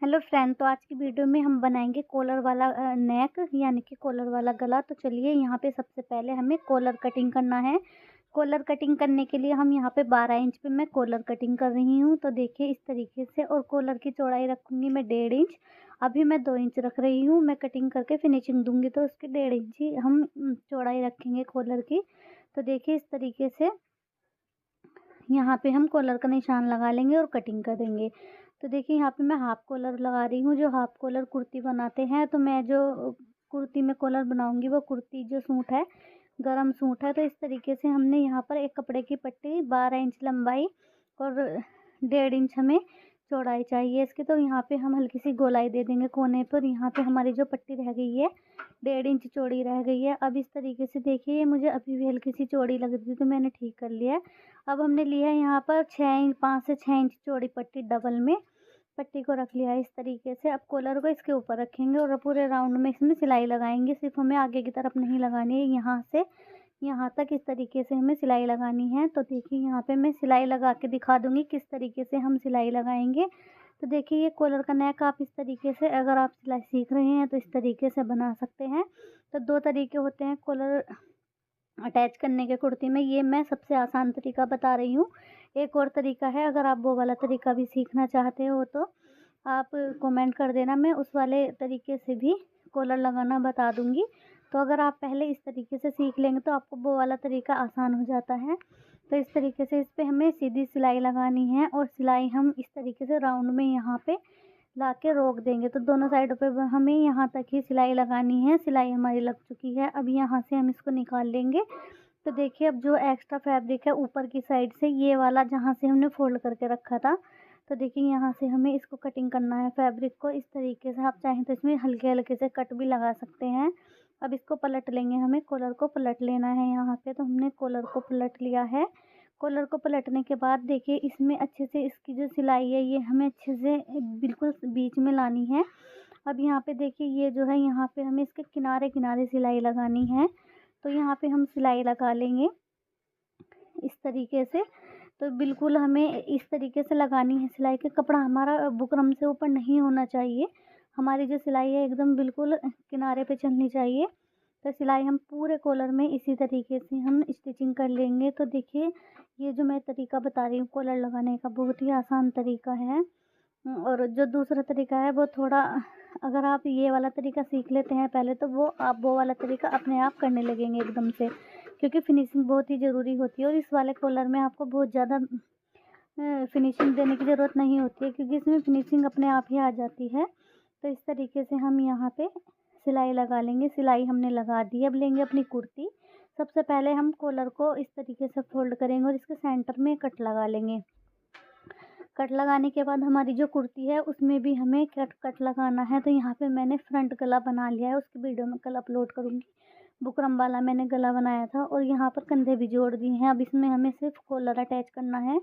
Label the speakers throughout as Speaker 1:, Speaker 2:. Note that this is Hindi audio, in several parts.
Speaker 1: हेलो फ्रेंड, तो आज की वीडियो में हम बनाएंगे कॉलर वाला नेक यानी कि कॉलर वाला गला। तो चलिए, यहाँ पे सबसे पहले हमें कॉलर कटिंग करना है। कॉलर कटिंग करने के लिए हम यहाँ पे 12 इंच पे मैं कॉलर कटिंग कर रही हूँ। तो देखिए इस तरीके से, और कॉलर की चौड़ाई रखूँगी मैं 1.5 इंच। अभी मैं 2 इंच रख रही हूँ। मैं कटिंग करके फिनिशिंग दूंगी तो उसकी 1.5 इंच ही हम चौड़ाई रखेंगे कॉलर की। तो देखिए इस तरीके से यहाँ पे हम कॉलर का निशान लगा लेंगे और कटिंग करेंगे। तो देखिए यहाँ पे मैं हाफ कॉलर लगा रही हूँ। जो हाफ कॉलर कुर्ती बनाते हैं, तो मैं जो कुर्ती में कॉलर बनाऊंगी वो कुर्ती जो सूट है, गरम सूट है। तो इस तरीके से हमने यहाँ पर एक कपड़े की पट्टी 12 इंच लंबाई और 1.5 इंच हमें चौड़ाई चाहिए इसकी। तो यहाँ पे हम हल्की सी गोलाई दे देंगे कोने पर। यहाँ पे हमारी जो पट्टी रह गई है 1.5 इंच चौड़ी रह गई है। अब इस तरीके से देखिए, ये मुझे अभी भी हल्की सी चौड़ी लग रही थी तो मैंने ठीक कर लिया है। अब हमने लिया है यहाँ पर 5 से 6 इंच चौड़ी पट्टी, डबल में पट्टी को रख लिया है इस तरीके से। अब कॉलर को इसके ऊपर रखेंगे और पूरे राउंड में इसमें सिलाई लगाएंगे। सिर्फ हमें आगे की तरफ नहीं लगानी है, यहाँ से यहाँ तक इस तरीके से हमें सिलाई लगानी है। तो देखिए यहाँ पे मैं सिलाई लगा के दिखा दूंगी किस तरीके से हम सिलाई लगाएंगे। तो देखिए ये कॉलर का नेक आप इस तरीके से, अगर आप सिलाई सीख रहे हैं तो इस तरीके से बना सकते हैं। तो 2 तरीके होते हैं कॉलर अटैच करने के कुर्ती में। ये मैं सबसे आसान तरीका बता रही हूँ। एक और तरीका है, अगर आप वो वाला तरीका भी सीखना चाहते हो तो आप कमेंट कर देना, मैं उस वाले तरीके से भी कॉलर लगाना बता दूंगी। तो अगर आप पहले इस तरीके से सीख लेंगे तो आपको वो वाला तरीका आसान हो जाता है। तो इस तरीके से इस पर हमें सीधी सिलाई लगानी है और सिलाई हम इस तरीके से राउंड में यहाँ पे ला के रोक देंगे। तो दोनों साइडों पे हमें यहाँ तक ही सिलाई लगानी है। सिलाई हमारी लग चुकी है। अब यहाँ से हम इसको निकाल लेंगे। तो देखिए अब जो एक्स्ट्रा फैब्रिक है ऊपर की साइड से, ये वाला जहाँ से हमने फोल्ड करके रखा था, तो देखिए यहाँ से हमें इसको कटिंग करना है फैब्रिक को इस तरीके से। आप चाहें तो इसमें हल्के हल्के से कट भी लगा सकते हैं। अब इसको पलट लेंगे, हमें कॉलर को पलट लेना है यहाँ पे। तो हमने कॉलर को पलट लिया है। कॉलर को पलटने के बाद देखिए इसमें अच्छे से इसकी जो सिलाई है ये हमें अच्छे से बिल्कुल बीच में लानी है। अब यहाँ पे देखिए ये जो है, यहाँ पे हमें इसके किनारे किनारे सिलाई लगानी है। तो यहाँ पे हम सिलाई लगा लेंगे इस तरीके से। तो बिल्कुल हमें इस तरीके से लगानी है सिलाई। के कपड़ा हमारा बुकरम से ऊपर नहीं होना चाहिए। हमारी जो सिलाई है एकदम बिल्कुल किनारे पे चलनी चाहिए। तो सिलाई हम पूरे कॉलर में इसी तरीके से हम स्टिचिंग कर लेंगे। तो देखिए ये जो मैं तरीका बता रही हूँ कॉलर लगाने का, बहुत ही आसान तरीका है। और जो दूसरा तरीका है वो थोड़ा, अगर आप ये वाला तरीका सीख लेते हैं पहले, तो वो आप वो वाला तरीका अपने आप करने लगेंगे एकदम से, क्योंकि फिनिशिंग बहुत ही ज़रूरी होती है। और इस वाले कॉलर में आपको बहुत ज़्यादा फिनिशिंग देने की ज़रूरत नहीं होती है, क्योंकि इसमें फिनिशिंग अपने आप ही आ जाती है। तो इस तरीके से हम यहाँ पे सिलाई लगा लेंगे। सिलाई हमने लगा दी। अब लेंगे अपनी कुर्ती। सबसे पहले हम कॉलर को इस तरीके से फोल्ड करेंगे और इसके सेंटर में कट लगा लेंगे। कट लगाने के बाद हमारी जो कुर्ती है उसमें भी हमें कट लगाना है। तो यहाँ पे मैंने फ्रंट गला बना लिया है, उसकी वीडियो मैं कल अपलोड करूँगी। बुकरम वाला मैंने गला बनाया था और यहाँ पर कंधे भी जोड़ दिए हैं। अब इसमें हमें सिर्फ कॉलर अटैच करना है।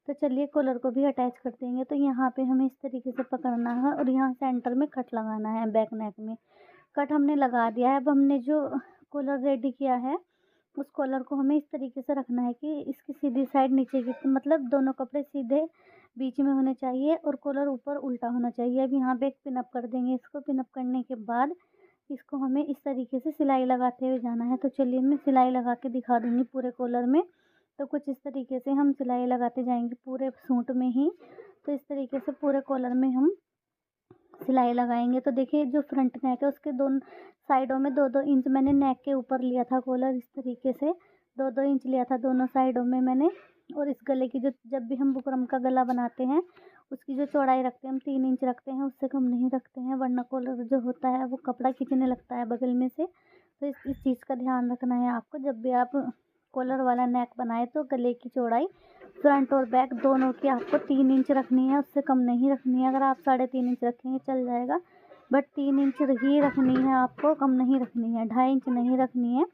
Speaker 1: तो चलिए कॉलर को भी अटैच कर देंगे। तो यहाँ पे हमें इस तरीके से पकड़ना है और यहाँ सेंटर में कट लगाना है। बैक नेक में कट हमने लगा दिया है। अब हमने जो कॉलर रेडी किया है उस कॉलर को हमें इस तरीके से रखना है कि इसकी सीधी साइड नीचे की, मतलब दोनों कपड़े सीधे बीच में होने चाहिए और कॉलर ऊपर उल्टा होना चाहिए। अब यहाँ पे एक पिन अप कर देंगे। इसको पिन अप करने के बाद इसको हमें इस तरीके से सिलाई लगाते हुए जाना है। तो चलिए मैं सिलाई लगा के दिखा दूँगी पूरे कॉलर में। तो कुछ इस तरीके से हम सिलाई लगाते जाएंगे पूरे सूट में ही। तो इस तरीके से पूरे कॉलर में हम सिलाई लगाएंगे। तो देखिए जो फ्रंट नेक है उसके दोनों साइडों में 2-2 इंच मैंने नेक के ऊपर लिया था कॉलर, इस तरीके से 2-2 इंच लिया था दोनों साइडों में मैंने। और इस गले की जो, जब भी हम बुकरम का गला बनाते हैं उसकी जो चौड़ाई रखते हैं हम 3 इंच रखते हैं, उससे कम नहीं रखते हैं, वरना कॉलर जो होता है वो कपड़ा खींचने लगता है बगल में से। तो इस चीज़ का ध्यान रखना है आपको। जब भी आप कॉलर वाला नेक बनाए तो गले की चौड़ाई फ्रंट और बैक दोनों की आपको 3 इंच रखनी है, उससे कम नहीं रखनी है। अगर आप 3.5 इंच रखेंगे चल जाएगा, बट 3 इंच ही रखनी है आपको, कम नहीं रखनी है। 2.5 इंच नहीं रखनी है।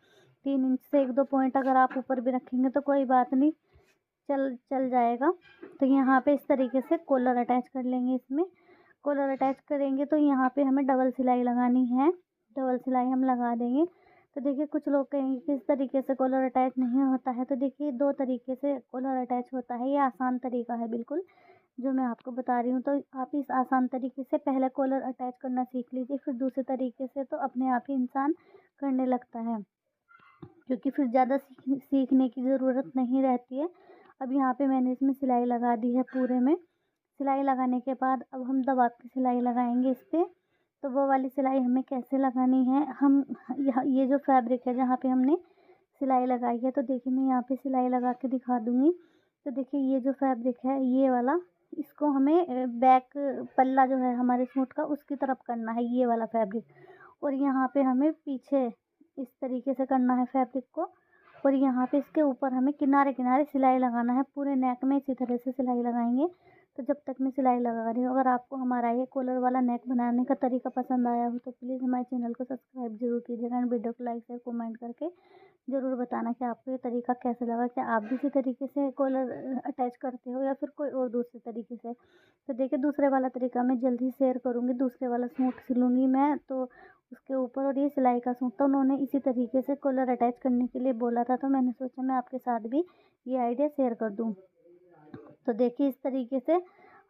Speaker 1: 3 इंच से 1-2 पॉइंट अगर आप ऊपर भी रखेंगे तो कोई बात नहीं, चल जाएगा। तो यहाँ पे इस तरीके से कॉलर अटैच कर लेंगे। इसमें कॉलर अटैच करेंगे तो यहाँ पे हमें डबल सिलाई लगानी है। डबल सिलाई हम लगा देंगे। तो देखिए कुछ लोग कहेंगे कि इस तरीके से कॉलर अटैच नहीं होता है। तो देखिए 2 तरीके से कॉलर अटैच होता है। ये आसान तरीका है बिल्कुल। जो मैं आपको बता रही हूँ। तो आप इस आसान तरीके से पहले कॉलर अटैच करना सीख लीजिए, फिर दूसरे तरीके से तो अपने आप ही इंसान करने लगता है, क्योंकि फिर ज़्यादा सीखने की ज़रूरत नहीं रहती है। अब यहाँ पे मैंने इसमें सिलाई लगा दी है पूरे में। सिलाई लगाने के बाद अब हम दबा के सिलाई लगाएंगे इस पर। तो वो वाली सिलाई हमें कैसे लगानी है, हम यहाँ ये जो फैब्रिक है जहाँ पे हमने सिलाई लगाई है, तो देखिए मैं यहाँ पे सिलाई लगा के दिखा दूँगी। तो देखिए ये जो फैब्रिक है ये वाला, इसको हमें बैक पल्ला जो है हमारे सूट का उसकी तरफ करना है, ये वाला फैब्रिक। और यहाँ पे हमें पीछे इस तरीके से करना है फैब्रिक को, और यहाँ पे इसके ऊपर हमें किनारे किनारे सिलाई लगाना है। पूरे नेक में इसी तरह से सिलाई लगाएंगे। तो जब तक मैं सिलाई लगा रही हूँ, अगर आपको हमारा ये कॉलर वाला नेक बनाने का तरीका पसंद आया हो तो प्लीज़ हमारे चैनल को सब्सक्राइब जरूर कीजिएगा एंड वीडियो को लाइक शेयर कमेंट करके ज़रूर बताना कि आपको ये तरीका कैसा लगा। क्या आप भी इसी तरीके से कॉलर अटैच करते हो या फिर कोई और दूसरे तरीके से। तो देखिए दूसरे वाला तरीका मैं जल्दी शेयर करूँगी। दूसरे वाला सूट सिलूँगी मैं, तो उसके ऊपर, और ये सिलाई का सूट था, उन्होंने इसी तरीके से कॉलर अटैच करने के लिए बोला था, तो मैंने सोचा मैं आपके साथ भी ये आइडिया शेयर कर दूँ। तो देखिए इस तरीके से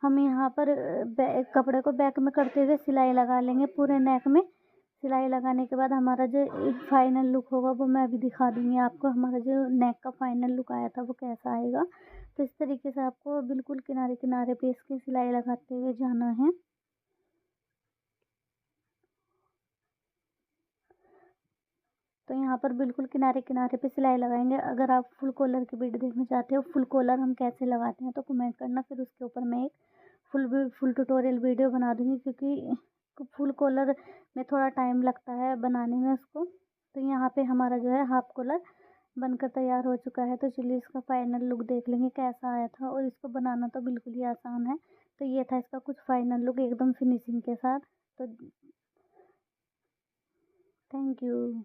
Speaker 1: हम यहाँ पर कपड़े को बैक में करते हुए सिलाई लगा लेंगे पूरे नेक में। सिलाई लगाने के बाद हमारा जो फाइनल लुक होगा वो मैं अभी दिखा दूँगी आपको। हमारा जो नेक का फाइनल लुक आया था वो कैसा आएगा। तो इस तरीके से आपको बिल्कुल किनारे किनारे पे इसकी सिलाई लगाते हुए जाना है। तो यहाँ पर बिल्कुल किनारे किनारे पे सिलाई लगाएंगे। अगर आप फुल कॉलर की वीडियो देखना चाहते हो, फुल कॉलर हम कैसे लगाते हैं, तो कमेंट करना, फिर उसके ऊपर मैं एक फुल ट्यूटोरियल वीडियो बना दूँगी, क्योंकि फुल कॉलर में थोड़ा टाइम लगता है बनाने में उसको। तो यहाँ पे हमारा जो है हाफ कॉलर बनकर तैयार हो चुका है। तो चलिए इसका फाइनल लुक देख लेंगे कैसा आया था, और इसको बनाना तो बिल्कुल ही आसान है। तो ये था इसका कुछ फाइनल लुक एकदम फिनिशिंग के साथ। तो थैंक यू।